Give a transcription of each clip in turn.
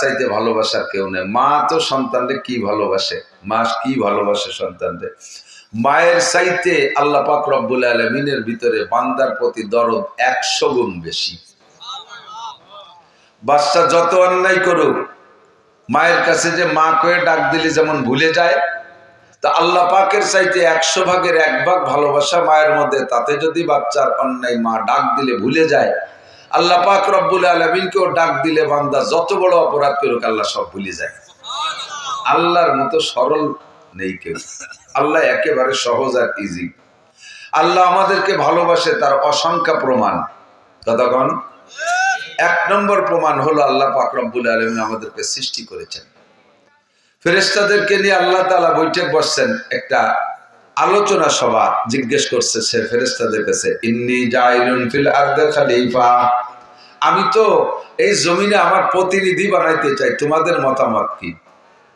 চাইতে ভালোবাসার কেউ নেই। মা তো সন্তানকে কি ভালোবাসে, মা কি ভালোবাসে সন্তানকে। মায়ের চাইতে আল্লাহ পাক রব্বুল আলামিনের ভিতরে বান্দার প্রতি দরদ 100 গুণ বেশি। বাচ্চা যত অন্যায় করুক, মায়ের কাছে যে মা কয়ে ডাক দিলে যেমন ভুলে যায়, তা আল্লাহ পাকের চাইতে 100 ভাগের 1 ভাগ ভালোবাসা মায়ের মধ্যে। তাতে যদি বাচ্চার অন্যায় মা ডাক দিলে ভুলে যায়, আল্লাহ পাক রব্বুল আলামিনকেও ডাক দিলে বান্দা যত বড় অপরাধ করুক আল্লাহ সব ভুলে যায়। আল্লাহর মতো সরল নেই কেউ। আল্লাহ একেবারে সহজ আর ইজি। আল্লাহ আমাদেরকে ভালোবাসে তার অসংখ্য প্রমাণ। ততক্ষণ 1 নম্বর প্রমাণ হলো আল্লাহ পাক রব্বুল আলামিন আমাদেরকে সৃষ্টি করেছেন। ফেরেশতাদেরকে নিয়ে আল্লাহ তাআলা বৈঠক বসছেন, একটা আলোচনা সভা। জিজ্ঞেস করছে সে ফেরেশতাদের কাছে, ইন্নী জাইলুন ফিল আরদি খলিফা, আমি তো এই জমিনে আমার প্রতিনিধি বানাইতে চাই, তোমাদের মতামত কি?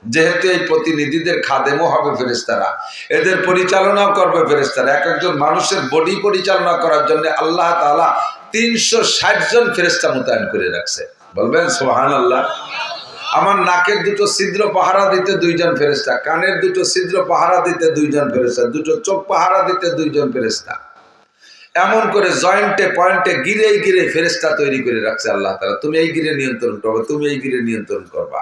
যেহেতু এই প্রতিনিধিদের খাদেমও হবে ফেরেশতারা, এদের পরিচালনাও করবে ফেরেশতারা। এক একজন মানুষের বডি পরিচালনা করার জন্য আল্লাহ তাআলা 360 জন ফেরেশতা মোতায়েন করে রাখছে। বলবেন সুবহানাল্লাহ। আমার নাকের 2টো ছিদ্র পাহারা দিতে 2 জন ফেরেশতা, কানের 2টো ছিদ্র পাহারা দিতে 2 জন ফেরেশতা, 2টো চোখ পাহারা দিতে 2 জন ফেরেশতা। এমন করে জয়েন্টে পয়েন্টে গিরে গিরে ফেরেশতা তৈরি করে রাখছে আল্লাহ তাআলা। তুমি এই গিরে নিয়ন্ত্রণ করবে, তুমি এই গিরে নিয়ন্ত্রণ করবা।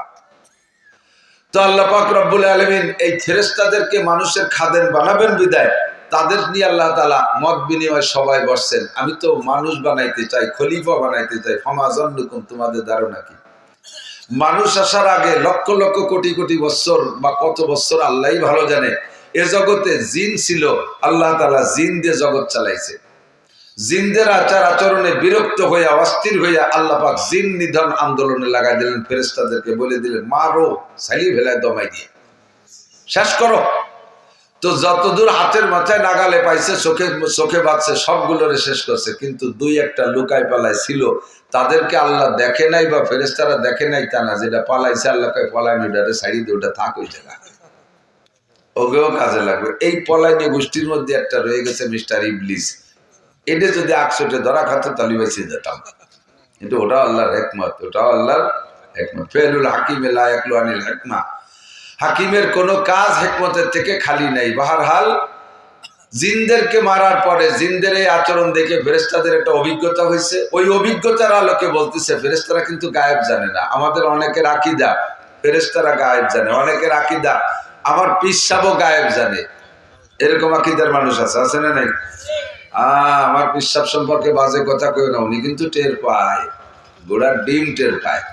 তো আল্লাহ পাক রব্বুল আলামিন এই ফেরেশতাদেরকে মানুষের খাদেম বানাবেন বিদায় তাদের নিয়ে আল্লাহ তাআলা মত বিনিময় সবাই বসছেন। আমি তো মানুষ বানাইতে চাই, খলিফা বানাইতে চাই। ফামা যান্নুকুম, তোমাদের ধারণা কি? মানুষ আসার আগে লক্ষ লক্ষ কোটি কোটি বছর বা কত বছর আল্লাহই ভালো জানে, এ জগতে জিন ছিল। আল্লাহ তাআলা জিন দিয়ে জগৎ চালাইছে। জিনদের আচার আচরণে বিরক্ত হইয়া অস্থির হইয়া আল্লাহ পাক জিন নিধন আন্দোলনে লাগাই দিলেন। ফেরেশতাদেরকে বলে দিলেন, মারো, সাইলি ভেলায় দমাই দিয়ে শেষ করো। তো যতদূর হাতের মাথায় নাগালে পাইছে, চোখে বাঁচছে, সবগুলোরে শেষ করছে। কিন্তু 2-1টা লুকায় পালায় ছিল, তাদেরকে আল্লাহ দেখে নাই বা ফেরেশতারা দেখে নাই তা না। যেটা পালাইছে আল্লাহ কয় পলায়নি, ওটারে সাইড দিয়ে ওটা থাক ওই জায়গা, ওকেও কাজে লাগবে। এই পলায়নি গোষ্ঠীর মধ্যে একটা রয়ে গেছে মিস্টার ইবলিস। এটা যদি 100টে ধরা খাতো তাহলে বেঁচে যেতাম। কিন্তু ওটা আল্লাহর হিকমত, ওটাও আল্লাহর হিকমত। ফেলুল হাকিমে লা ইয়াকলু আনিল হিকমা, হাকিমের কোনো কাজ হিকমতের থেকে খালি নাই। বাহরহাল জিনদেরকে মারার পরে জিনদের এই আচরণ দেখে ফেরেশতাদের একটা অভিজ্ঞতা হয়েছে। ওই অভিজ্ঞতার আলোকে বলতেছে, ফেরেশতারা কিন্তু গায়েব জানে না। আমাদের অনেকের আকীদা ফেরেশতারা গায়েব জানে, অনেকের আকীদা আমার পীর সাহেবও গায়েব জানে। এরকম আকীদার মানুষ আছে না নাই? আমার পীর সাহেব সম্পর্কে বাজে কথা কই না, উনি কিন্তু টের পায়, গোড়ার ডিম টের পায়।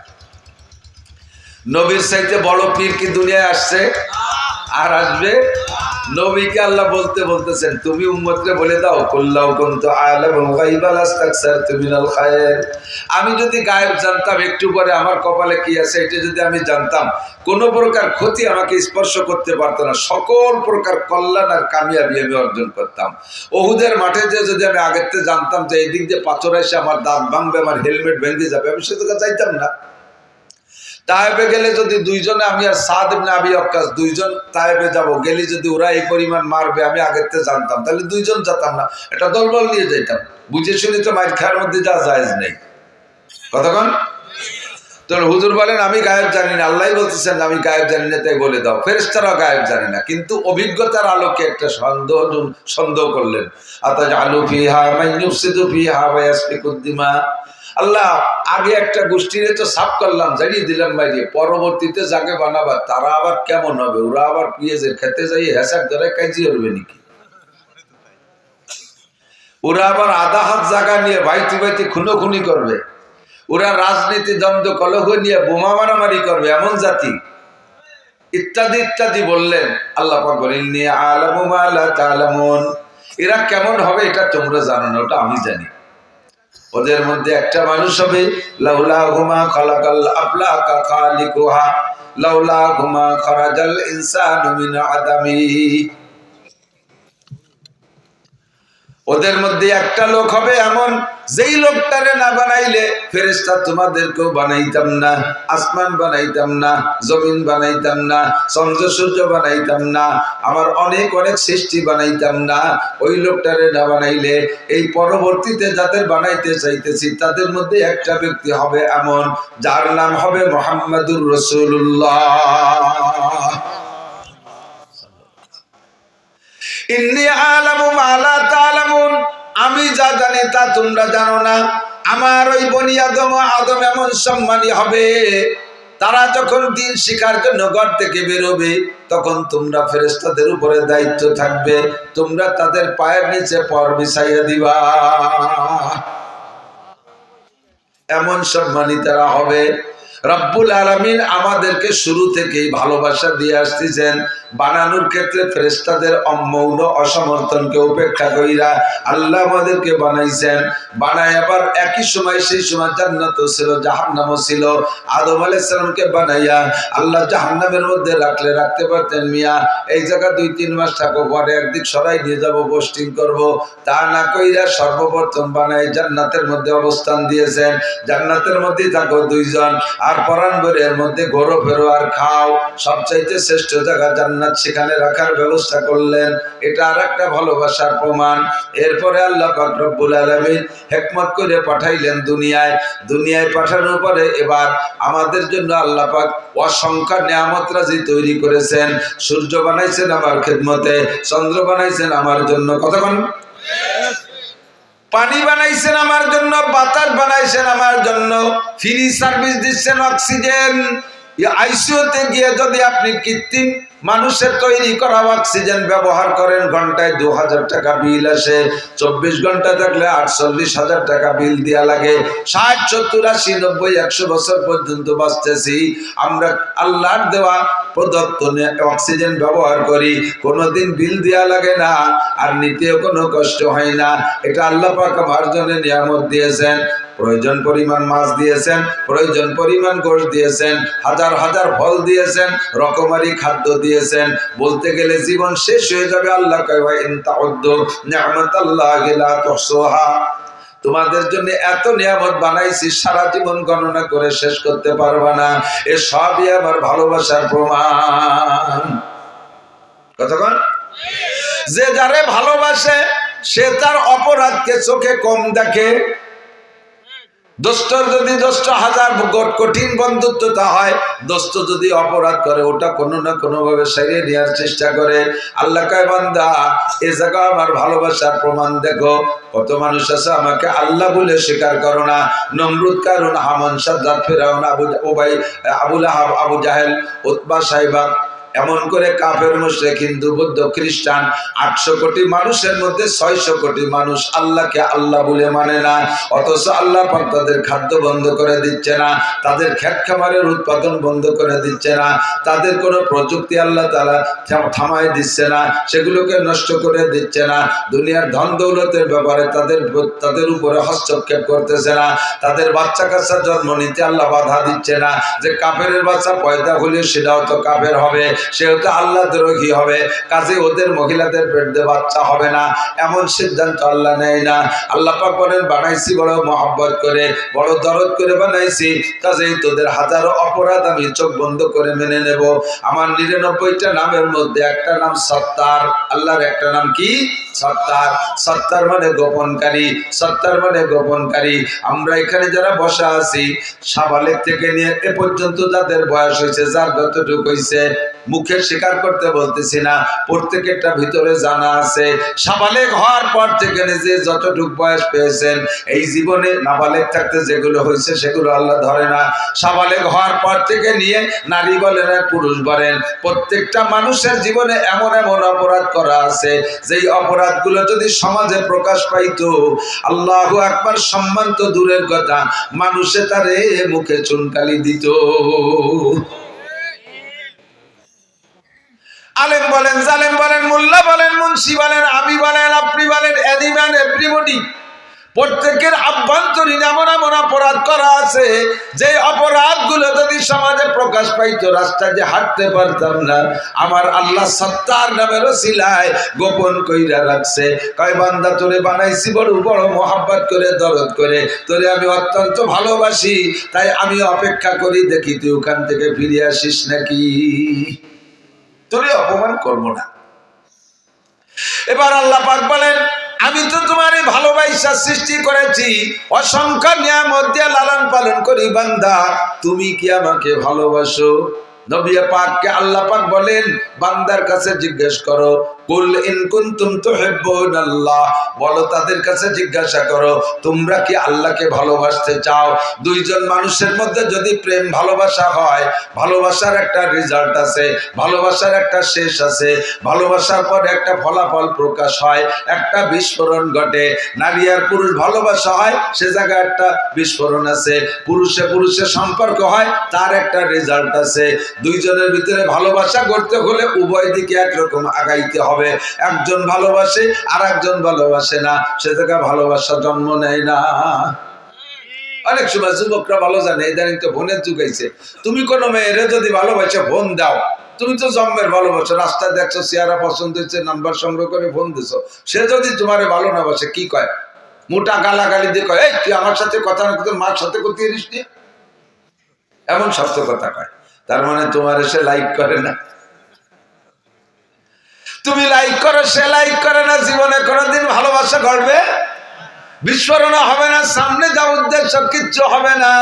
নবীর চাইতে বড় পীর কি দুনিয়ায় আসছে আর আসবে? নবীকে আল্লাহ বলতেছেন, তুমি উম্মতকে বলে দাও, কুল্লাউ কুনতু আ'লামুল গায়বা লাস্তাকসারতু মিনাল খায়র, আমি যদি গায়েব জানতাম একটু পরে আমার কপালে কি আছে এটা যদি আমি জানতাম, কোন প্রকার ক্ষতি আমাকে স্পর্শ করতে পারতো না, সকল প্রকার কল্যাণ আর কামিয়াবি আমি অর্জন করতাম। ওহুদের মাঠে যে যদি আমি আগের থেকে জানতাম যে এই দিক দিয়ে পাথর এসে আমার দাঁত ভাঙবে, আমার হেলমেট ভেঙে যাবে, আমি সেদিকে যাইতাম না। তায়েবে গেলে যদি 2 জনে, আমি আর সাদ ইবনে আবি ওয়াক্কাস 2 জন তায়েবে যাব, গেলে যদি ওরা এই পরিমাণ মারবে আমি আগের থেকে জানতাম, তাহলে 2 জন যেতাম না, এটা দলবল নিয়ে যাইতাম। বুঝে শুনে তো মাইর খাওয়ার মধ্যে যা জায়েজ নেই। কতক্ষণ তো হুজুর বলেন আমি গায়েব জানি না, আল্লাহই বলতেছেন আমি গায়েব জানি না, তাই বলে দাও। ফেরেশতারাও গায়েব জানে না, কিন্তু অভিজ্ঞতার আলোকে একটা সন্দেহ করলেন। আতাজআলু ফিহা মান ইউফসিদু ফিহা ওয়া ইয়াসফিকুদ দিমা, আল্লাহ আগে একটা গোষ্ঠীরে তো সাফ করলাম, জানিয়ে দিলাম বাইরে, পরবর্তীতে যাকে বানাবার তারা আবার কেমন হবে? ওরা আবার পেঁয়াজের খেতে যাই হেসাক ধরে কাজি করবে নাকি? ওরা আবার আধা হাত জায়গা নিয়ে ভাইতি ভাইতি খুনোখুনি করবে, ওরা রাজনীতি দ্বন্দ্ব কলহ নিয়ে বোমা মারামারি করবে, এমন জাতি, ইত্যাদি ইত্যাদি বললেন। আল্লাহ পাক বলেন, ইন্নী আ'লামু মা লা তা'লামুন, এরা কেমন হবে এটা তোমরা জানো না, ওটা আমি জানি। ওদের মধ্যে একটা মানুষ হবে, লাউলাহুমা খালাকাল আফলাকা খালিকুহা লাউলাহুমা খারাজাল ইনসানু মিন আদামি। ওদের মধ্যে একটা লোক হবে এমন, যেই লোকটারে না বানাইলে ফেরেশতা তোমাদেরকেও বানাইতাম না, আসমান বানাইতাম না, জমিন বানাইতাম না, চন্দ্র সূর্য বানাইতাম না, আমার অনেক অনেক সৃষ্টি বানাইতাম না। ওই লোকটারে না বানাইলে এই পরবর্তীতে যাদের বানাইতে চাইতেছি তাদের মধ্যে একটা ব্যক্তি হবে এমন, যার নাম হবে মুহাম্মাদুর রাসূলুল্লাহ। ইন্নী আ'লামু মা লা তা'লামুন, আমি যা জানি তা তোমরা জানো না। আমার ওই বনি আদম এমন সম্মানী হবে, তারা যখন দিন শিখার জন্য ঘর থেকে বেরোবে তখন তোমরা ফেরেশতাদের উপরে দায়িত্ব থাকবে, তোমরা তাদের পায়ের নিচে পর বিছাইয়া দিবা। এমন সম্মানী তারা হবে। রব্বুল আলামিন আমাদেরকে শুরু থেকেই ভালোবাসা দিয়ে আসতেছেন। বানানোর ক্ষেত্রে ফেরেশতাদের অমৌন অসমর্থনকে উপেক্ষা কইরা আল্লাহ আমাদেরকে বানাইছেন। বানায় আবার একই সময়, সেই সময় জান্নাতও ছিল, জাহান্নামও ছিল। আদম আলাইহিস সালামকে বানাইয়া আল্লাহ জাহান্নামের মধ্যে রাখতে পারতেন, মিয়া এই জায়গা 2-3 মাস থাকো, পরে একদিক সরাই নিয়ে যাব, পোস্টিং করব, তা না কইরা সর্বপ্রথম বানাই জান্নাতের মধ্যে অবস্থান দিয়েছেন। জান্নাতের মধ্যে থাকো 2 জন, আর পরাণ ভরে এর মধ্যে ঘোরো ফেরো আর খাও। সবচাইতে শ্রেষ্ঠ জায়গা জান্নাত, সেখানে রাখার ব্যবস্থা করলেন। এটা আর একটা ভালোবাসার প্রমাণ। এরপরে আল্লাহ পাক রব্বুল আলামিন হিকমত করে পাঠাইলেন দুনিয়ায়। দুনিয়ায় পাঠানোর পরে এবার আমাদের জন্য আল্লাহ পাক অসংখ্য নিয়ামত রাজি তৈরি করেছেন। সূর্য বানাইছেন আমার খেদমতে, চন্দ্র বানাইছেন আমার জন্য, কতক্ষণ পানি বানাইছেন আমার জন্য, বাতাস বানাইছেন আমার জন্য, ফ্রি সার্ভিস দিচ্ছেন অক্সিজেন। আইসিইউতে গিয়ে যদি আপনি কৃত্রিম মানুষের তৈরি করা অক্সিজেন ব্যবহার করেন, ঘন্টায় 2000 টাকা বিল আসে। 24 ঘন্টা থাকলে 48,000 টাকা বিল দেওয়া লাগে। 60, 70, 80, 90, 100 বছর পর্যন্ত বাঁচতেছি আমরা। আল্লাহর দেওয়া প্রদত্ত অক্সিজেন ব্যবহার করি, কোনোদিন বিল দেওয়া লাগে না, আর নিতেও কোনো কষ্ট হয় না। এটা আল্লাহ পাক আমার জন্য নিয়ামত দিয়েছেন। প্রয়োজন পরিমাণ মাছ দিয়েছেন, প্রয়োজন পরিমাণ গোশত দিয়েছেন, হাজার হাজার ফল দিয়েছেন, রকমারি খাদ্য দিয়েছেন। বলতে গেলে জীবন শেষ হয়ে যাবে। আল্লাহ কয় ওয়া ইন তাউদ্দু নি'মাতাল্লাহি লা তুহসুহা, তোমাদের জন্য এত নিয়ামত বানাইছি, সারা জীবন গণনা করে শেষ করতে পারবা না। এ সবই আমার ভালোবাসার প্রমাণ। কতক্ষণ? যে যারে ভালোবাসে সে তার অপরাধকে চোখে কম দেখে। দোস্তর যদি দোস্ত হাজার কঠিন বন্ধুত্বতা হয়, দোস্ত যদি অপরাধ করে ওটা কোনো না কোনো ভাবে সারিয়ে নেওয়ার চেষ্টা করে। আল্লাহ কয় বান্দা এ জায়গা আমার ভালোবাসার প্রমাণ দেখো। কত মানুষ আছে আমাকে আল্লাহ বলে স্বীকার করো না। নমরুদ, কারুন, হামান, সাদ্দাত, ফিরাউন, আবু লাহাব, আবু জাহেল, উতবা, সাইবা, এমন করে কাফের, মুশরিক, হিন্দু, বৌদ্ধ, খ্রিস্টান 800 কোটি মানুষের মধ্যে 600 কোটি মানুষ আল্লাহকে আল্লাহ বলে মানে না। অথচ আল্লাহ পাক তাদের খাদ্য বন্ধ করে দিচ্ছে না, তাদের ক্ষেত খামারের উৎপাদন বন্ধ করে দিচ্ছে না, তাদের কোনো প্রযুক্তি আল্লাহ তাআলা থামায় দিচ্ছে না, সেগুলোকে নষ্ট করে দিচ্ছে না। দুনিয়ার ধন দৌলতের ব্যাপারে তাদের উপরে হস্তক্ষেপ করতেছে না। তাদের বাচ্চা কাচ্চা জন্ম নিতে আল্লাহ বাধা দিচ্ছে না, যে কাফেরের বাচ্চা পয়দা হলে সেটাও তো কাফের হবে, সেও তো আল্লাহ দ্রোহী হবে, কাজে ওদের মহিলাদের পেটে বাচ্চা হবে না, এমন সিদ্ধান্ত আল্লাহ নেয় না। আল্লাহ পাক বলেন বানাইছি বড় মহব্বত করে, বড় দরদ করে বানাইছি, কাজেই তোদের হাজারো অপরাধ আমি চোখ বন্ধ করে মেনে নেব। আমার 99টা নামের মধ্যে একটা নাম সত্তার। আল্লাহর একটা নাম কি? সত্তার। সত্তার মানে গোপনকারী, সত্তার মানে গোপনকারী। আমরা এখানে যারা বসা আছি, সাবালেক থেকে নিয়ে এ পর্যন্ত যাদের বয়স হয়েছে, যার যতটুকু হয়েছে, মুখে স্বীকার করতে বলতেছি না, প্রত্যেকটা ভিতরে জানা আছে। সাবালেক হওয়ার পর থেকে যে যতটুকু বয়স পেয়েছেন, এই জীবনে নাবালেক থাকতে যেগুলো হয়েছে সেগুলো আল্লাহ ধরে না। সাবালেক হওয়ার পর থেকে নিয়ে নারী বলেন আর পুরুষ বলেন, প্রত্যেকটা মানুষের জীবনে এমন এমন অপরাধ করা আছে, যেই অপরাধগুলো যদি সমাজে প্রকাশ পাইতো, আল্লাহু আকবার, সম্মান তো দূরের কথা, মানুষে তারে মুখে চুনকালি দিত। আলেম বলেন, জালেম বলেন, মোল্লা বলেন, মুন্সি বলেন, আমি বলেন, আপনি বলেন, এনিম্যান এভরিবডি, প্রত্যেকের আভ্যন্তরীণ এমন এমন অপরাধ করা আছে, যে অপরাধগুলো যদি সমাজে প্রকাশ পাইতো, রাস্তা যে হাঁটতে পারতাম না, আমার আল্লাহ সত্তার নামের ওসিলায় গোপন কইরা রাখছে। কয় বান্দা তোরে বানাইছি বড় বড় মোহাব্বত করে, দরদ করে, তোরে আমি অত্যন্ত ভালোবাসি, তাই আমি অপেক্ষা করি দেখি তুই ওখান থেকে ফিরে আসিস নাকি, তোরে অপমান করবো না। এবার আল্লাহ পাক বলেন, আমি তো তোমার ভালোবাসা সৃষ্টি করেছি, অসংখ্য নিয়ামত দিয়ে লালন পালন করি, বান্দা তুমি কি আমাকে ভালোবাসো? নবী পাককে আল্লাহ পাক বলেন, বান্দার কাছে জিজ্ঞেস করো, কুল ইন কুনতুম তুহিব্বুনাল্লাহ, বলো তাদের কাছে জিজ্ঞাসা করো তোমরা কি আল্লাহকে ভালোবাসতে চাও? দুইজন মানুষের মধ্যে যদি প্রেম ভালোবাসা হয়, ভালোবাসার একটা রেজাল্ট আছে, ভালোবাসার একটা শেষ আছে, ভালোবাসার পর একটা ফলাফল প্রকাশ হয়, একটা বিস্ফোরণ ঘটে। নারী আর পুরুষ ভালোবাসা হয়, সে জায়গায় একটা বিস্ফোরণ আছে। পুরুষে পুরুষের সম্পর্ক হয়, তার একটা রেজাল্ট আছে। দুইজনের ভিতরে ভালোবাসা করতে হলে উভয় দিকে একরকম আগাইতে হবে। একজন ভালোবাসে আর একজন ভালোবাসে না, সে জায়গায় ভালোবাসা জন্ম নেয় না। অনেক সময় যুবকরা ভালো জানে, ইদানিং তো ফোনের যুগ হয়েছে। তুমি কোনো মেয়েরে যদি ভালোবাসে ফোন দাও, তুমি তো জন্মের ভালোবাসো, রাস্তায় দেখছো, চেহারা পছন্দ হচ্ছে, নাম্বার সংগ্রহ করে ফোন দিছো, সে যদি তোমারে ভালো না বাসে কি কয়? মোটা গালাগালি দিয়ে কয়, এই তুই আমার সাথে কথা না, তোর মার সাথে করতে পারিস নি, এমন সত্য কথা কয়। তার মানে তোমার সে লাইক করে না, তুমি লাইক করো, সে লাইক করে না, জীবনে কোনোদিন ভালোবাসা ঘটবে, বিস্ফোরণ হবে না, সামনে যা উদ্দেশ্য কিচ্ছু হবে না।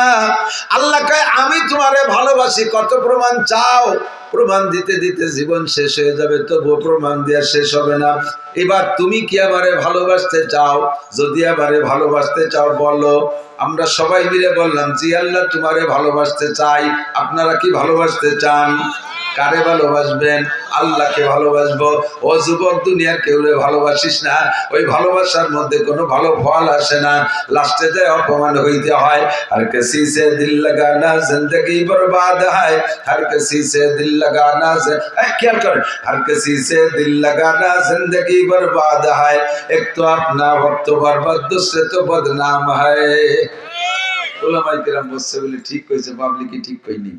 আল্লাহ কয় আমি তোমারে ভালোবাসি, কত প্রমাণ চাও? প্রমাণ দিতে দিতে জীবন শেষ হয়ে যাবে, তবুও প্রমাণ দেওয়া শেষ হবে না। এবার তুমি কি আমারে ভালোবাসতে চাও? যদি আমারে ভালোবাসতে চাও বলো। আমরা সবাই মিলে বললাম, জি আল্লাহ তোমারে ভালোবাসতে চাই। আপনারা কি ভালোবাসতে চান? কারে ভালোবাসবেন? আল্লাহকে ভালোবাসবো। ও যুবক, দুনিয়ার কেউরে ভালোবাসিস না, ওই ভালোবাসার মধ্যে কোনো ভালো ফল আসে না, লাস্টে যায় অপমান হইতে হয়। হর কিসি সে দিল লাগানা জিंदगी बर्बाद है, हर किसी से दिल लगाना क्या कर, हर किसी से दिल लगाना जिंदगी बर्बाद है, एक तो अपना वक्त बर्बाद, दूसरे तो बदनाम है। उलमाए किराम বলছে বলে ঠিক কইছে, পাবলিক ঠিক কইনি।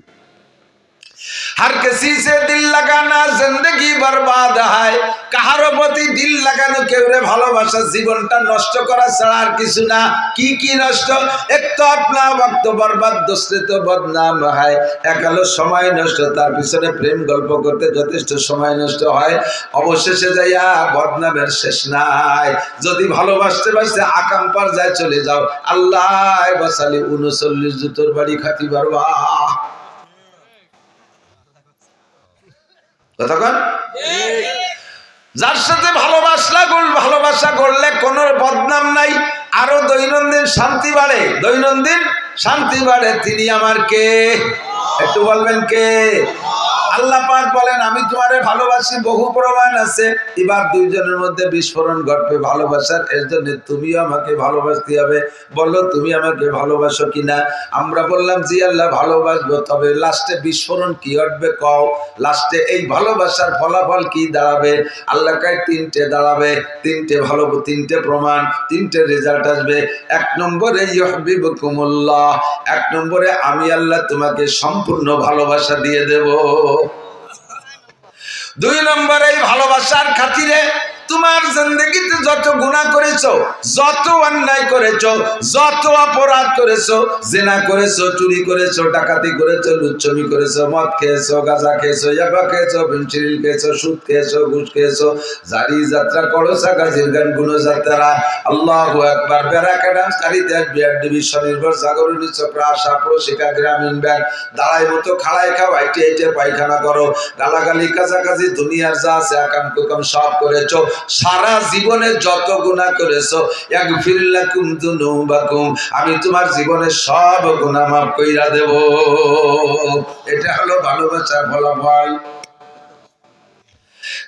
हर किसी से दिल लगाना जिंदगी बर्बाद है, কাহারো প্রতি দিল লাগানো, কেউরে ভালোবাসা জীবনটা নষ্ট করা ছাড়া আর কিছু না। কি কি নষ্ট? এক তো আপনা ওয়াক্ত বরবাদ, दूसरे तो बदनाम है, এক হলো সময় নষ্ট, তার পিছনে প্রেম গল্প করতে যথেষ্ট সময় নষ্ট হয়, অবশেষে যাইয়া বদনামের শেষ নাই। যদি ভালোবাসতে বাসতে আকাম পার যায় চলে যাও, আল্লাহ বাসালি 39 জুতোর বাড়ি খাতি পারবা। যার সাথে ভালোবাসা করলে কোন বদনাম নাই, আরো দৈনন্দিন শান্তি বাড়ে, দৈনন্দিন শান্তি বাড়ে। তিনি আমার কে? একটু বলবেন কে? আল্লাহ পাক বলেন আমি তোমারে ভালোবাসি, বহু প্রমাণ আছে। এবার দুইজনের মধ্যে বিস্ফোরণ ঘটবে ভালোবাসার, এর জন্য তুমিও আমাকে ভালোবাসতে হবে। বলো তুমি আমাকে ভালোবাসো কিনা? আমরা বললাম জি আল্লাহ ভালোবাসবো। তবে লাস্টে বিস্ফোরণ কি ঘটবে কও? লাস্টে এই ভালোবাসার ফলাফল কি দাঁড়াবে? আল্লাহ কয় তিনটে দাঁড়াবে, তিনটে প্রমাণ, তিনটে রেজাল্ট আসবে। এক নম্বরে ইউহিব্বুকুমুল্লাহ, এক নম্বরে আমি আল্লাহ তোমাকে সম্পূর্ণ ভালোবাসা দিয়ে দেব। দুই নম্বরে এই ভালোবাসার খাতিরে তোমার জিন্দেগিতে যত গুনাহ করেছো, যত অন্যায় করেছো, যত অপরাধ করেছো, জিনা করেছো, চুরি করেছো, ডাকাতি করেছো, লুচ্ছমি করেছো, মদ খেয়েছো, গাঁজা খেয়েছো, ইয়াবা খেয়েছো, ফেনসিডিল খেয়েছো, সুদ খেয়েছো, ঘুষ খেয়েছো, জারি যাত্রা করো, গাজীর গান গুণযাত্রা, আল্লাহু আকবার, ব্যারাকা ডান্স, কারিতাস, বিআর ডিভিশন, নির্ভর সাগরণী চক্র, আশা প্রশিকা, গ্রামীণ ব্যাংক, দাঁড়াই মতো খাড়ায় খাও, আইটে আইটে পায়খানা করো, গালাগালি, কাছাকাছি, দুনিয়ার যা আছে আকাম কুকাম সব করেছো। সারা জীবনে যত গুনাহ করেছো, ইয়াগফির লাকুম যুনুবাকুম, আমি তোমার জীবনের সব গুনাহ মাফ কইরা দেব। এটা হলো ভালোবাসার ফলাফল।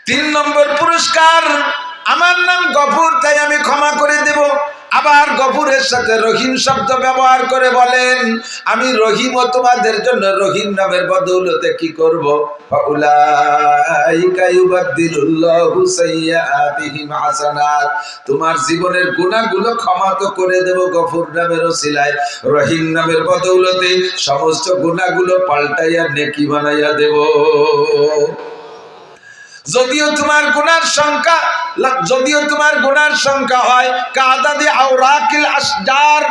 3 নম্বর পুরস্কার, আমার নাম গফুর, তাই আমি ক্ষমা করে দেব। আবার গফুরের সাথে রহিম শব্দ ব্যবহার করে বলেন, আমি রহিম ও তোমাদের জন্য রহিম নামের বদৌলতে কি করব? ফাউলাইকা ইউবাদদিলুল্লাহু সাইয়্যাতিহিম হাসানাত, তোমার জীবনের গুনাহগুলো ক্ষমা তো করে দেব গফুর নামের ওসিলায়, রহিম নামের বদৌলতে সমস্ত গুনাহগুলো পাল্টাইয়া নেকি বানাইয়া দেব। যদিও তোমার গুনার সংখ্যা হয় কাদাদি আওরাকিল আশজার,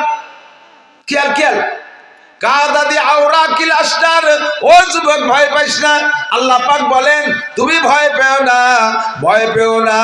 খেয়াল কাদাদি আওরাকিল আশজার, ও যুবক ভয় পাইস না। আল্লাহ পাক বলেন তুমি ভয় পেও না,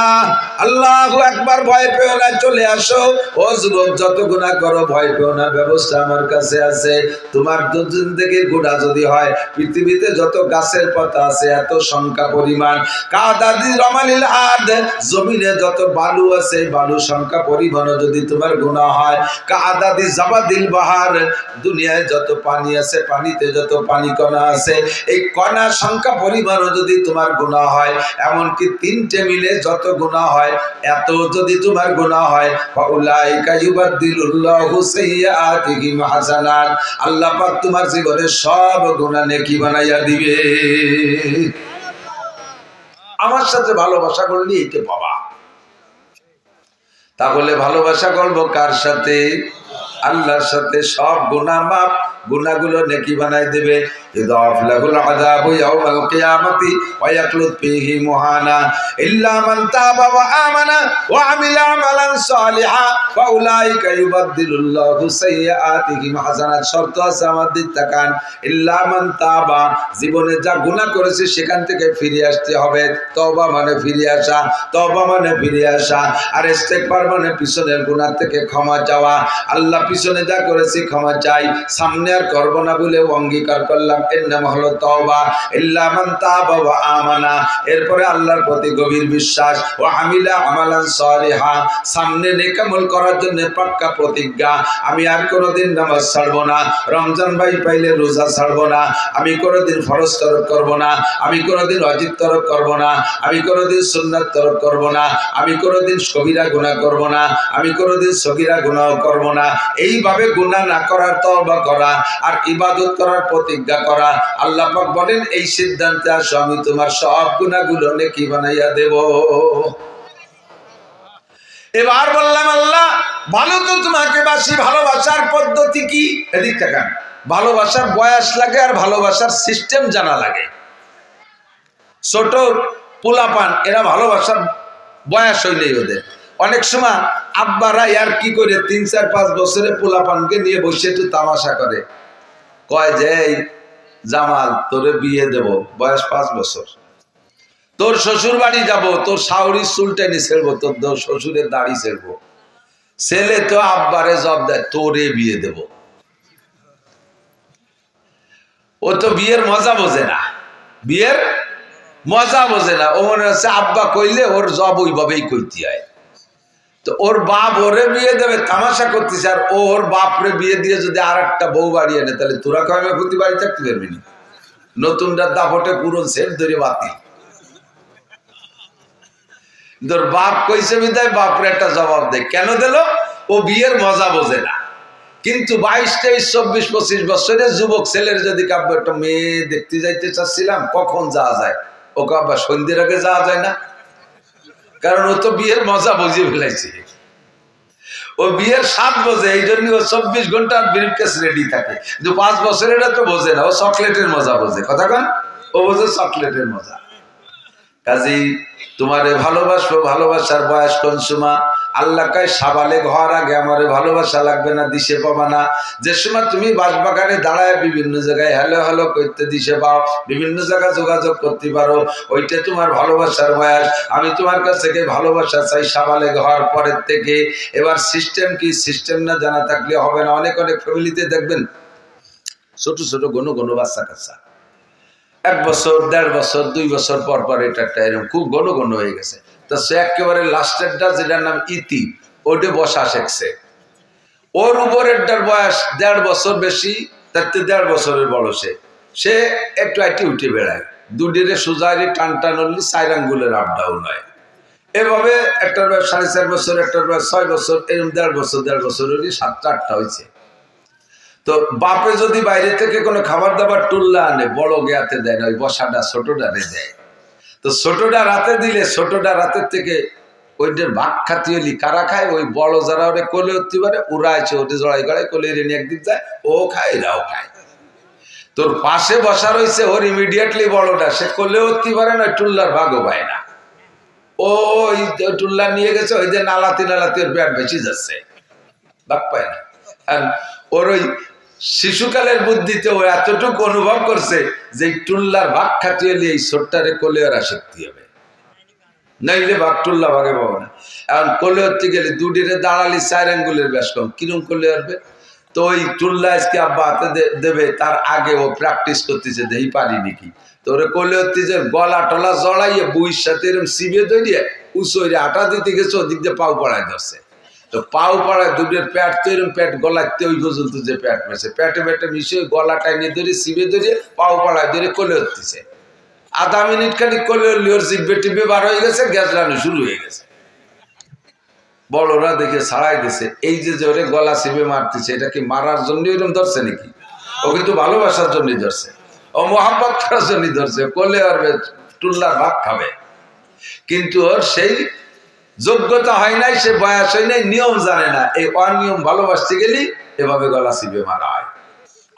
আল্লাহু আকবার, ভয় পেও না, চলে আসো। ও যুবক যত গুনাহ করো ভয় পেও না, ব্যবস্থা আমার কাছে আছে। তোমার জিন্দেগির গুনাহ যদি হয় পৃথিবীতে যত গাছের পাতা আছে এত সংখ্যা পরিমাণ, কাদাদি রমালিল আরদ, জমিনে যত বালু আছে বালু সংখ্যা পরিমাণও যদি তোমার গুনাহ হয়, কাদাদি জাবাদিল বাহার, দুনিয়ায় যত পানি আছে পানিতে যত পানি কণা আছে এই কণা সংখ্যা পরিমাণও যদি তোমার গুনাহ হয়, এমনকি তিনটে মিলে যত গুনাহ হয় এত যদি তোমার গুনাহ হয়, ফাউলাইকা ইউবাদদিলুল্লাহু সাইয়্যাতিহিম হাসানাত, আল্লাহ পাক তোমার জীবনের সব গুনাহ নেকি বানাইয়া দিবে। আমার সাথে ভালোবাসা করলে এইটা পাবা। তাহলে ভালোবাসা করবো কার সাথে? আল্লাহর সাথে। সব গুনাহ মাফ, গুনাহগুলো নেকি বানাই দেবে। ইদাফ লাহুল আযাবু ইয়াওমাল কিয়ামাতি ওয়া ইয়াখলুদ ফীহি মুহানা ইল্লা মান তাবা ওয়া আমানা ওয়া আমিলা আমালান সালিহা ফাউলাইকা ইউবাদদিলুল্লাহু সাইয়্যাতিহিম হাসানাত। শর্ত আছে, আমার দিক তাকান। ইল্লা মান তাবা, জীবনে যা গুনাহ করেছে সেখান থেকে ফিরে আসতে হবে। তওবা মানে ফিরে আসা, আর ইস্তেগফার মানে পিছনের গুনাহ থেকে ক্ষমা চাওয়া। আল্লাহ পিছনে যা করেছি ক্ষমা চাই, সামনে আর করব না বলে অঙ্গীকার করলাম, এর নাম হলো তওবা। ইল্লা মান তাবা ওয়া আমানা, এরপরে আল্লাহর প্রতি গভীর বিশ্বাস, ওয়া আমিলা আমালান সালিহা, সামনে নেক আমল করার জন্য পাক্কা প্রতিজ্ঞা, আমি আর কোনোদিন নামাজ ছাড়বো না, রমজান ভাই পাইলে রোজা ছাড়বো না, আমি কোনোদিন ফরজ তরক করব না, আমি কোনোদিন ওয়াজিব তরক করব না, আমি কোনোদিন সুন্নাত তরক করব না, আমি কোনোদিন কবিরা গুনাহ করব না, আমি কোনোদিন সগীরা গুনাহ করব না। এইভাবে গুনাহ না করার তওবা করা আর ইবাদত করার প্রতিজ্ঞা করা। আল্লাহ পাক বলেন এই সিদ্ধান্তে আসো, আমি তোমার সব গুনাহগুলো নেকি বানাইয়া দেব। এবার বললাম আল্লাহ ভালো তো তোমাকে বাসি, ভালোবাসার পদ্ধতি কি? এদিক তাকান। ভালোবাসার বয়স লাগে আর ভালোবাসার সিস্টেম জানা লাগে। ছোট পোলাপান এরা ভালোবাসার বয়স হইলেই ওদের অনেক সময় আব্বারা আর কি করে 3, 4, 5 বছরে পোলাপানকে নিয়ে বসে একটু তামাশা করে, কয় যে এই জামাল তোরে বিয়ে দেব, বয়স 5 বছর, তোর শ্বশুর বাড়ি যাব, তোর শাওরির চুল টেনে ছেড়বো, তোর শ্বশুরের দাড়ি ছেড়বো। ছেলে তো আব্বারে জব দেয়, তোরে বিয়ে দেব। ও তো বিয়ের মজা বোঝে না, ও মনে হচ্ছে আব্বা কইলে ওর জব ওইভাবেই কইতে হয়। তো ওর বাপ ওরে বিয়ে দেবে তামাশা করতেছে, আর ওর বাপরে বিয়ে দিয়ে যদি আর একটা বউ বাড়ি এনে, তাহলে তোরা কমে প্রতি বাড়ি থাকতে পারবি না। নতুনটা দাপটে পুরো সেট ধরে বাতিল। তোর বাপ কইছে বিদায় বাপরে একটা জবাব দেয়, কেন দিল? ও বিয়ের মজা বোঝে না। কিন্তু 22, 23, 24, 25 বছরের যুবক ছেলের যদি কাব্য একটা মেয়ে দেখতে যাইতে চাচ্ছিলাম, কখন যাওয়া যায়? ও কাব্বা সন্ধ্যের আগে যাওয়া যায় না, কারণ ও তো বিয়ের মজা বুঝিয়ে ফেলাইছে। ও বিয়ের স্বাদ বোঝে, এই জন্য ও 24 ঘন্টা ব্রিফকেস রেডি থাকে। কিন্তু 5 বছরের তো বোঝে না, ও চকলেটের মজা বোঝে। কথা কন, ও বোঝে চকলেটের মজা। কাজেই তোমারে ভালোবাসবো, ভালোবাসার বয়স কোন সময়? আল্লাহ কয় সাবালেগ হওয়ার আগে আমারে ভালোবাসা লাগবে না, দিশে পাবা না। যে সময় তুমি বাসবাগানে দাঁড়ায় বিভিন্ন জায়গায় হ্যালো করতে দিশে পাও, বিভিন্ন জায়গায় যোগাযোগ করতে পারো, ওইটা তোমার ভালোবাসার বয়স। আমি তোমার কাছ থেকে ভালোবাসা চাই সাবালেগ হওয়ার পরের থেকে। এবার সিস্টেম কি? সিস্টেম না জানা থাকলে হবে না। অনেক ফ্যামিলিতে দেখবেন ছোট ছোট ঘন বাচ্চা কাচ্চা, 1 বছর, 1.5 বছর, 2 বছর পর পর এটা একটা এরকম খুব ঘন হয়ে গেছে। তো সে একেবারে লাস্টেরটা যেটার নাম ইতি, ওটা বসা শিখছে। ওর উপরেরটার বয়স 1.5 বছর বেশি, তার 1.5 বছরের বড়। সে একটু উঠে বেড়ায়, দুটিরে সোজারি টান হলে 4 আঙ্গুলের আপ ডাউন হয়। এভাবে একটার বয়স 4.5 বছর, একটার বয়স 6 বছর, এরকম 1.5 বছর হলে 7-8টা হয়েছে। তো বাপে যদি বাইরে থেকে কোনো খাবার দাবার টুল্লা আনে, বড় গেয়াতে দেয় না, ওই বসাটা ছোটটারে দেয়। তো ছোটটা রাতে দিলে ছোটটা রাতের থেকে ওইটার ভাগ খাতি হলি কারা খায়, ওই বড় যারা ওরে কোলে উঠতে পারে ওরা আছে, ওটা জড়াই গড়াই কোলে রেনে একদিক যায়, ও খায় এরাও খায়। তোর পাশে বসা রয়েছে ওর ইমিডিয়েটলি বড়টা, সে কোলে উঠতে পারে না, টুল্লার ভাগও পায় না। ও ওই টুল্লা নিয়ে গেছে, ওই যে নালাতি নালাতি ওর পেট বেশি যাচ্ছে, ভাগ পায় না। আর ওর ওই শিশুকালের বুদ্ধিতে ও এতটুকু অনুভব করছে যে টুল্লার ভাগ খাটিয়ে নিয়ে এই ছোট্টারে কোলে ওরা শক্তি হবে, নাইলে ভাগ টুল্লা ভাগে পাবো না। এখন কোলে হতে গেলে দুটিরে দাঁড়ালি 4 আঙ্গুলের বেশ কম, কিরম কোলে আসবে? তো ওই টুল্লা আজকে আব্বা হাতে দেবে, তার আগে ও প্র্যাকটিস করতেছে, দেই পারি নাকি। তো ওরে কোলে হতে যে গলা টলা জড়াইয়ে বইয়ের সাথে এরকম সিবিয়ে ধরিয়ে উঁচুরে আটা দিতে গেছে, ওদিক দিয়ে পাও পড়ায় ধরছে। তো পাও পড়ায় দুটোর প্যাট তো এরকম প্যাট গলাতে ওই পর্যন্ত যে প্যাট মেছে, প্যাটে প্যাটে মিশিয়ে গলা টাইনে ধরে সিবিয়ে ধরিয়ে পাও পড়ায় ধরে কোলে হতেছে। আধা মিনিট খালি কোলে হলে ওর জিভে টিপে বার হয়ে গেছে, গ্যাস রান্না শুরু হয়ে গেছে। বড়রা দেখে ছাড়াই দিছে, এই যে ওরে গলা চিপে মারতেছে, এটা কি মারার জন্য ওইরকম ধরছে নাকি? ও কিন্তু ভালোবাসার জন্যই ধরছে, ও মহাব্বত করার জন্যই ধরছে, কোলে আর টুল্লার ভাগ খাবে। কিন্তু ওর সেই যোগ্যতা হয় নাই, সে বয়স হয় নাই, নিয়ম জানে না। এই অনিয়ম ভালোবাসতে গেলি এভাবে গলা চিপে মারা হয়।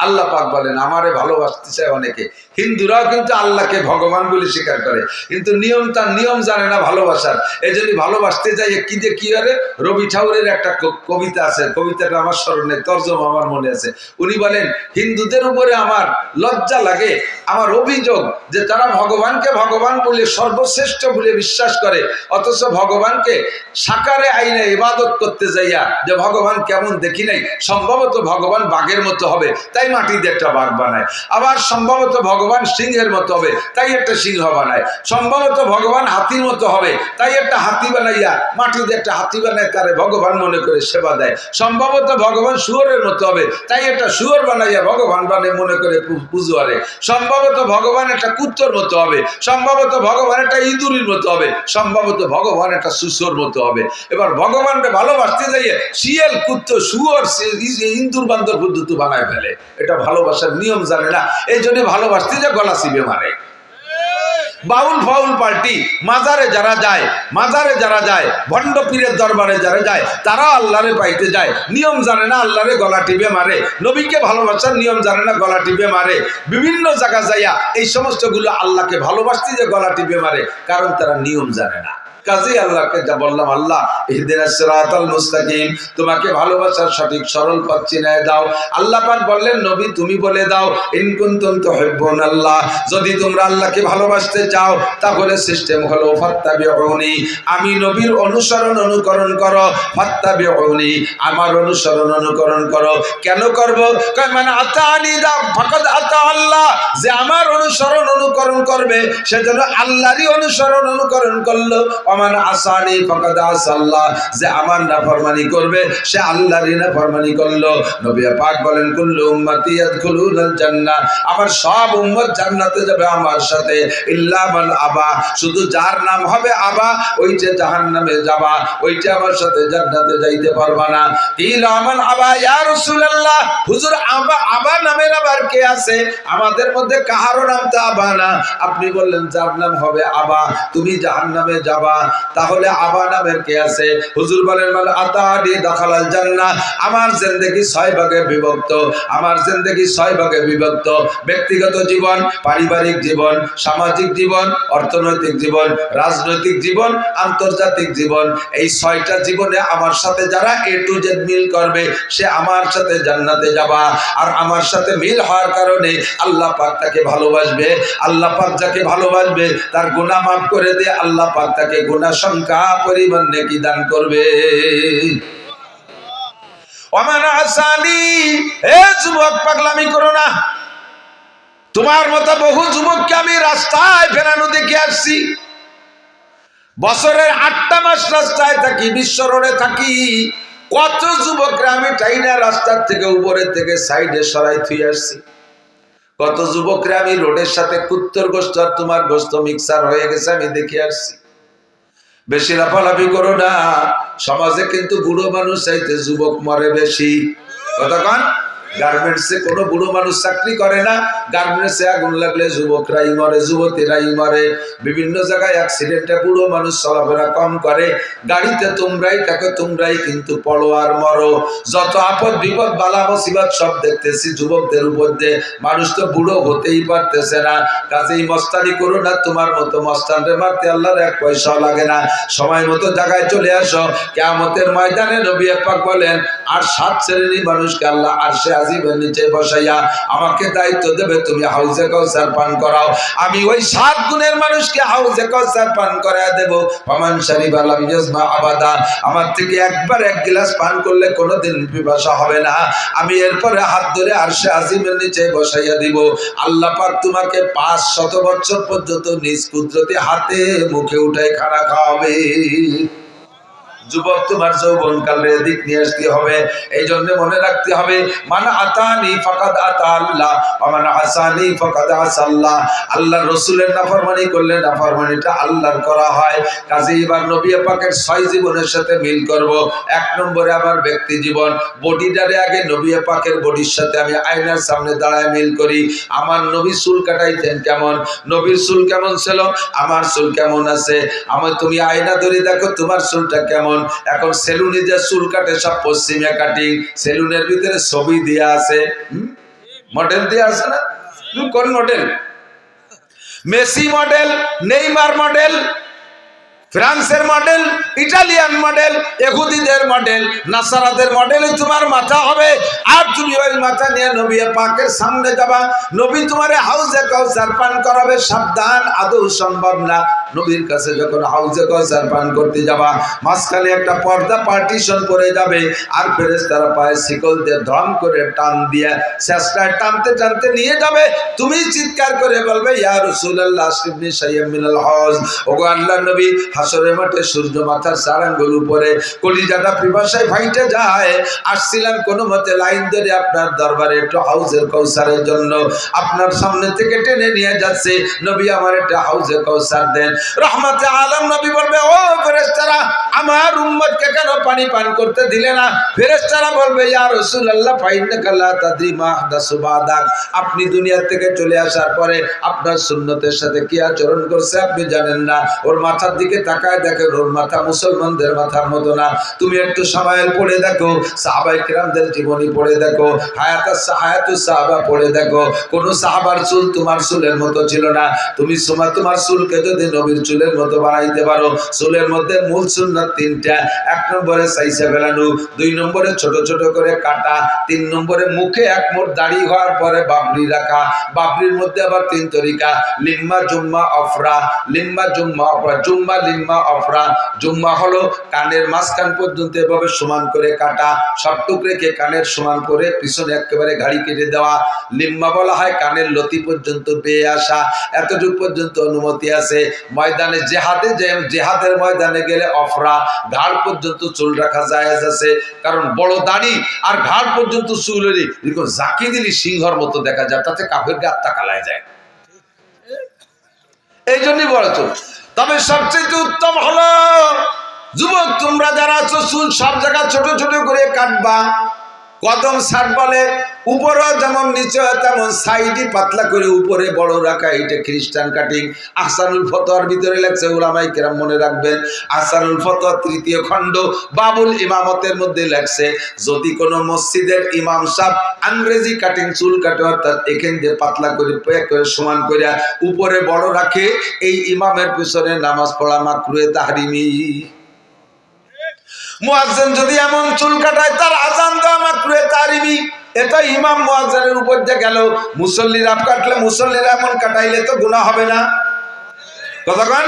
আল্লাহ পাক বলেন আমারে ভালোবাসতে চায় অনেকে। হিন্দুরাও কিন্তু আল্লাহকে ভগবান বলে স্বীকার করে, কিন্তু নিয়ম তার নিয়ম জানে না ভালোবাসার। এই জন্য ভালোবাসতে যাই কি যে কি আরে রবি ঠাকুরের একটা কবিতা আছে, কবিতাটা আমার স্মরণে, তর্জমা আমার মনে আছে। উনি বলেন হিন্দুদের উপরে আমার লজ্জা লাগে, আমার অভিযোগ যে তারা ভগবানকে ভগবান বলে সর্বশ্রেষ্ঠ বলে বিশ্বাস করে, অথচ ভগবানকে সাকারে আইনে ইবাদত করতে যাইয়া যে ভগবান কেমন দেখি নাই, সম্ভবত ভগবান বাঘের মতো হবে তাই মাটিতে একটা বাঘ বানায়, আবার সম্ভবত ভগবান সিংহের মতো হবে তাই একটা সিংহ বানায়, সম্ভবত ভগবান হাতির মতো হবে তাই একটা হাতি বানাইয়া মাটিতে একটা হাতি বানায় তারে ভগবান মনে করে সেবা দেয়, সম্ভবত ভগবান শুয়োরের মতো হবে তাই একটা শুয়োর বানাইয়া ভগবান মনে করে পুজো করে, সম্ভবত ভগবান একটা কুত্তর মতো হবে, সম্ভবত ভগবান একটা ইঁদুরের মতো হবে, সম্ভবত ভগবান একটা সুসোর মতো হবে। এবার ভগবানকে ভালোবাসতে যাইয়ে শিয়াল কুত্ত শুয়োর ইঁদুর বান্দর পদ্ধতি বানায় ফেলে। এটা ভালোবাসার নিয়ম জানে না, এই জন্য ভালোবাসতে যে গলা চিপে মারে। বাউল ফাউল পার্টি মাজারে যারা যায় ভণ্ড পীরের দরবারে যারা যায় তারা আল্লাহরে পাইতে যায়, নিয়ম জানে না, আল্লাহরে গলা টিপে মারে। নবীকে ভালোবাসার নিয়ম জানে না, গলা টিপে মারে। বিভিন্ন জায়গা যাইয়া এই সমস্ত গুলো আল্লাহকে ভালোবাসতে যে গলা টিপে মারে, কারণ তারা নিয়ম জানে না। কাজী আল্লাহকে যা বললাম, আল্লাহ ইহদিনাস সিরাতাল মুস্তাকিম, তোমাকে ভালোবাসার সঠিক সরল পথ চিনায় দাও। আল্লাহ পাক বললেন নবী তুমি বলে দাও ইন কুনতুম তুহিব্বুনাল্লাহ, যদি তোমরা আল্লাহকে ভালোবাসতে চাও তাহলে সিস্টেম হলো ফাত্তাবিউনি, আমি নবীর অনুসরণ অনুকরণ করো, ফাত্তাবিউনি আমার অনুসরণ অনুকরণ করো। কেন করব? কয় মানে আতানি দা ফাকাদ আতা আল্লাহ, যে আমার অনুসরণ অনুকরণ করবে সে যেন আল্লাহরই অনুসরণ অনুকরণ করলো। ওমান আসানি ফাকাদ আসাল্লাহ, যে আমার নাফরমানি করবে সে আল্লাহরই নাফরমানি করলো। নবী পাক বলেন কুল্লু উম্মতি ইয়াদখুলুনাল জান্নাহ, আমার সব উম্মত জান্নাতে যাবে আমার সাথে, ইল্লা মান আবা, শুধু যার নাম হবে আবা ওইটা জাহান্নামে যাবা, ওইটা আমার সাথে জান্নাতে যাইতে পারবা না। ইলা মান আবা ইয়া রাসূলুল্লাহ, হুজুর আবা নামের আবার কে আছে? আমাদের মধ্যে কাহারও নাম তো আবা না। আপনি বললেন যার নাম হবে আবা তুমি জাহান্নামে যাবা, তাহলে আবা নামের কে আছে? হুজুর বলেন মান আতানি দাখালাল জান্নাহ, আমার জিন্দেগি 6 ভাগে বিভক্ত, আমার জিন্দেগি 6 ভাগে বিভক্ত। ব্যক্তিগত জীবন, পারিবারিক জীবন, সামাজিক জীবন, অর্থনৈতিক জীবন, রাজনৈতিক জীবন, আন্তর্জাতিক জীবন। এই 6টা জীবনে আমার সাথে যারা এ টু জেড মিল করবে সে আমার সাথে জান্নাতে যাবা। আর আমার সাথে মিল হওয়ার কারণে আল্লাহ পাক তাকে ভালোবাসবে। আল্লাহ পাক যাকে ভালোবাসবে তার গুনাহ মাফ করে দিয়ে আল্লাহ পাক তাকে গুনাহ সংখ্যা পরিমাণ নেকি দান করবে। ওমান আসানি, এ যুবক পাগলামি করো না। তোমার মতো বহু যুবককে আমি রাস্তায় ফেরানো দেখে আসছি। বছরের 8টা মাস রাস্তায় থাকি, বিশ্ব রোডে থাকি। কত যুবকরা আমি টাইনা রাস্তার থেকে উপরের থেকে সাইডে সরাই থুই আসছি। কত যুবকরা আমি রোডের সাথে কুত্তর গোস্ত আর তোমার গোস্ত মিক্সার হয়ে গেছে আমি দেখে আসছি। বেশি লাফালাফি করো না, সমাজে কিন্তু বুড়ো মানুষ চাইতে যুবক মরে বেশি। কতক্ষণ গার্মেন্টসে কোনো বুড়ো মানুষ চাকরি করে না, গার্মেন্টসে আগুন লাগলে যুবকরাই মরে, যুবতীরাই মরে। বিভিন্ন জায়গায় অ্যাক্সিডেন্টে বুড়ো মানুষ চলাফেরা কম করে, গাড়িতে তোমরাই থাকো, তোমরাই কিন্তু পড়ো আর মরো। যত আপদ বিপদ বালা মুসিবত সব দেখতেছি যুবকদের উপর দিয়ে, মানুষ তো বুড়ো হতেই পারতেছে না। কাজেই মস্তানি করো না, তোমার মতো মস্তানরে মারতে আল্লাহর এক পয়সাও লাগে না। সময় মতো জায়গায় চলে আসো, কিয়ামতের ময়দানে নবী পাক বলেন আর 7 শ্রেণীর মানুষকে আল্লাহ আরশে আজিমের নিচে বসাইয়া আমাকে দায়িত্ব দেবে, তুমি হাউজে কাউসার পান করাও। আমি ওই 7 গুণের মানুষকে হাউজে কাউসার পান করায় দেব। ফামান শারিবা লাম ইয়াজমা আবাদা, আমার থেকে একবার এক গ্লাস পান করলে কোনোদিন পিপাসা হবে না। আমি এরপরে হাত ধরে আরশে আজিমের নিচে বসাইয়া দিব। আল্লাহ পাক তোমাকে 500 বছর পর্যন্ত নিজ কুদরতে হাতে মুখে উঠায় খানা খাওয়াবে। যুবক, তোমার যৌবনকালের দিক নিয়ে আসতে হবে। এই জন্য মনে রাখতে হবে, মান আতানি ফাকাদ আতা আল্লাহ ওয়া মান আসানি ফাকাদ আসাল্লাহ। আল্লাহর রাসূলের নাফরমানি করলে নাফরমানিটা আল্লাহর করা হয়। কাজে এবার নবী পাকের 6 জীবনের সাথে মিল করব। 1 নম্বরে আমার ব্যক্তি জীবন, বডিটারে আগে নবী পাকের বডির সাথে আমি আয়নার সামনে দাঁড়ায় মিল করি। আমার নবী চুল কাটাইতেন কেমন, নবীর চুল কেমন ছিল, আমার চুল কেমন আছে। আমার তুমি আয়না ধরে দেখো তোমার চুলটা কেমন। এখন সেলুনে যে চুল কাটে সব পশ্চিমে কাটিং, সেলুনের ভিতরে ছবি দেয়া আছে, মডেল দেয়া আছে না? কোন model? Messi model, Neymar model, ফ্রান্সের মডেল, ইটালিয়ান মডেল, ইহুদিদের মডেল, নাসারাদের মডেল তোমার মাথা হবে। আর তুমি ওই মাথা নিয়ে নবী পাকের সামনে যাবা, নবী তোমারে হাউজে কাউসার পান করাবে। সাবধান, আদৌ সম্ভব না। নবীর কাছে যখন হাউজে কাউসার পান করতে যাবা, মাঝখানে একটা পর্দা পার্টিশন পড়ে যাবে, আর ফেরেশতারা পায়ে শিকল দিয়ে ধম করে টান দিয়ে চেষ্টায় টানতে টানতে নিয়ে যাবে। তুমি চিৎকার করে বলবে, ইয়া রাসূলুল্লাহ আশরিফনি শাইয়্যাম মিনাল হজ। ওগো আল্লাহর নবী, হাসরের মাঠে সূর্য মাথার 4 আঙ্গুল উপরে, কলিজাটা পিপাসায় ফাইটে যায়। আসছিলাম কোনো মতে লাইন ধরে আপনার দরবারে একটু হাউজে কাউসারের জন্য, আপনার সামনে থেকে টেনে নিয়ে যাচ্ছে, নবী আমার একটা হাউজে কাউসার দেন। রহমতে আলম নবী বলবে, ও ফেরেশতারা, আমার উম্মতকে কেন পানি পান করতে দিলে না? ফেরেশতারা বলবে, ইয়া রাসূলুল্লাহ ফাইন্নাকা লা তাদরি মা আহদাসু বাদাক। আপনি দুনিয়া থেকে চলে আসার পরে আপনার সুন্নতের সাথে কি আচরণ করছে আপনি জানেন না। ওর মাথার দিকে তাকায় দেখো, ওর মাথা মুসলমানদের মাথার মতো না। তুমি একটু সামায়েল পড়ে দেখো, সাহাবায়ে কেরামদের জীবনী পড়ে দেখো, হায়াতুস সাহাবা পড়ে দেখো, কোন সাহাবার চুল তোমার চুলের মতো ছিল না। তুমি তোমার চুলকে যদি নবীর চুলের মতো বানাইতে পারো, চুলের মধ্যে মূল সুন্নাত 3টা। 1 নম্বরে সাইসা ফেলানো, 2 নম্বরে ছোট ছোট করে কাটা, 3 নম্বরে মুখে 1 মোট দাড়ি হওয়ার পরে বাবরি রাখা। বাবরির মধ্যে আবার 3 তরিকা, লিম্মা জুম্মা অফরা, লিম্মা জুম্মা অফরা, জুম্মা লিম্মা অফরা। জুম্মা হলো কানের মাঝখান পর্যন্ত এভাবে সমান করে কাটা, সবটুক রেখে কানের সমান করে পিছনে একেবারে ঘাড়ি কেটে দেওয়া। লিম্মা বলা হয় কানের লতি পর্যন্ত পেয়ে আসা, এতটুকু পর্যন্ত অনুমতি আছে। ময়দানে জেহাদের ময়দানে গেলে অফরা, ঘাড় পর্যন্ত চুল রাখা জায়েজ আছে, কারণ বড় দাড়ি আর ঘাড় পর্যন্ত চুল হলে এরকম জাকি দিলি সিংহর মতো দেখা যায়, তাতে কাফেরকে আত্মা কালায় যায়, এই জন্যই বড় চুল। তবে সবচেয়ে উত্তম হলো যুবক তোমরা যারা আছো, চুল সব জায়গা ছোট ছোট করে কাটবা। কদম শার্ট বলে, উপরে যেমন নিচে তেমন সাইডে পাতলা করে উপরে বড় রাখা, এটা খ্রিস্টান কাটিং। আহসানুল ফতোয়ার ভিতরে লেখছে, উলামায়ে কেরাম মনে রাখবেন, আহসানুল ফতোয়া 3য় খণ্ড বাবুল ইমামতের মধ্যে লেখছে, যদি কোনো মসজিদের ইমাম সাহেব ইংরেজি কাটিং চুল কাটে, অর্থাৎ এখান দিয়ে পাতলা করে প্যাক করে সমান করে উপরে বড় রাখে, এই ইমামের পিছনে নামাজ পড়া মাকরুহে তাহরিমি। মুয়াজ্জিন যদি এমন চুল কাটায়, তার আযান দেওয়া মাকরুহে তাহরিমি। এটা ইমাম মুয়াজ্জিনের উপর দিয়ে গেল। মুসল্লিরা কাটলে, মুসল্লিরা এমন কাটাইলে তো গুনাহ হবে না। কতক্ষণ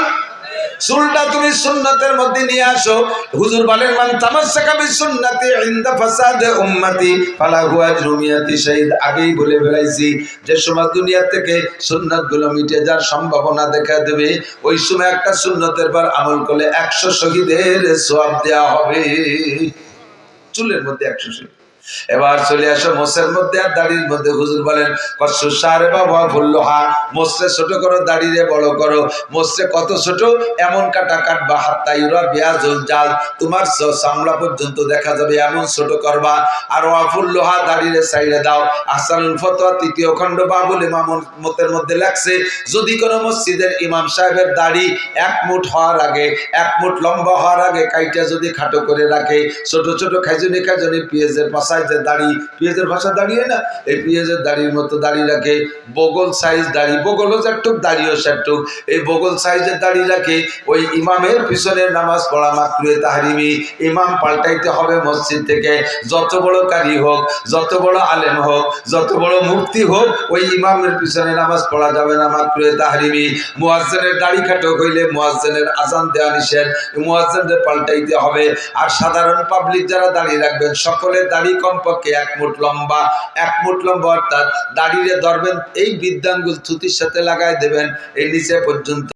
চুলটা তুমি সুন্নতের মধ্যে নিয়ে আসো। হুজুর বলেন, মান তামাসসাকা বিসুন্নতি ইনদা ফাসাদে উম্মতি ফালাহু আজরু মিয়াতি শাহীদ। আগেই বলে ফেলাইছি, যে সময় দুনিয়া থেকে সুন্নাতগুলো মিটে যাওয়ার সম্ভাবনা দেখা দেবে, ওই সময় একটা সুন্নতের পর আমল করলে 100 শহীদের সওয়াব দেওয়া হবে। চুলের মধ্যে 100 শহীদ। এবার চলে আসো মোসের মধ্যে আর দাড়ির মধ্যে। হুজুর বলেন কসু সারে বাবা বললো হা, মোসে ছোট করো, দাড়িরে বড় করো। মোসে কত ছোট? এমন কাটা কাটবা হাত্তা ইউরা বিয়াজুল জাল, তোমার চামড়া পর্যন্ত দেখা যাবে, এমন ছোট করবা। আর ওয়াফুল লোহা, দাড়িরে সাইডে দাও। আহসানুল ফতোয়া ৩য় খণ্ড বাবুল ইমাম মতের মধ্যে লেখছে, যদি কোনো মসজিদের ইমাম সাহেবের দাড়ি 1 মুঠ হওয়ার আগে, 1 মুঠ লম্বা হওয়ার আগে কাইটা যদি খাটো করে রাখে, ছোট ছোট খাইজুনি খাইজুনি পেঁয়াজের পাশায় যে দাড়ি, পেঁয়াজের ভাষা দাঁড়িয়ে না, এই পেঁয়াজের দাড়ির মতো দাড়ি রাখে, বগল সাইজ দাড়ি, বগলও যেটুক দাড়িও সেটুক, এই বগল সাইজের দাড়ি রাখে, ওই ইমামের পিছনে নামাজ পড়া মাকরুহে তাহরিমি। ইমাম পাল্টাইতে হবে মসজিদ থেকে, যত বড় কারি হোক, যত বড় আলেম হোক, যত বড় মুফতি হোক, ওই ইমামের পিছনে নামাজ পড়া যাবে না, মাকরুহে তাহরিমি। মুয়াজ্জিনের দাড়ি খাটো হইলে মুয়াজ্জিনের আজান দেওয়া নিষেধ, মুয়াজ্জিনদের পাল্টাইতে হবে। আর সাধারণ পাবলিক যারা দাড়ি রাখবেন, সকলের দাড়ি কমপক্ষে 1 মুঠ লম্বা, 1 মুঠ লম্বা, অর্থাৎ দাড়িরে ধরবেন, এই বৃদ্ধাঙ্গুল থুতির সাথে লাগাই দেবেন এই নিচে পর্যন্ত।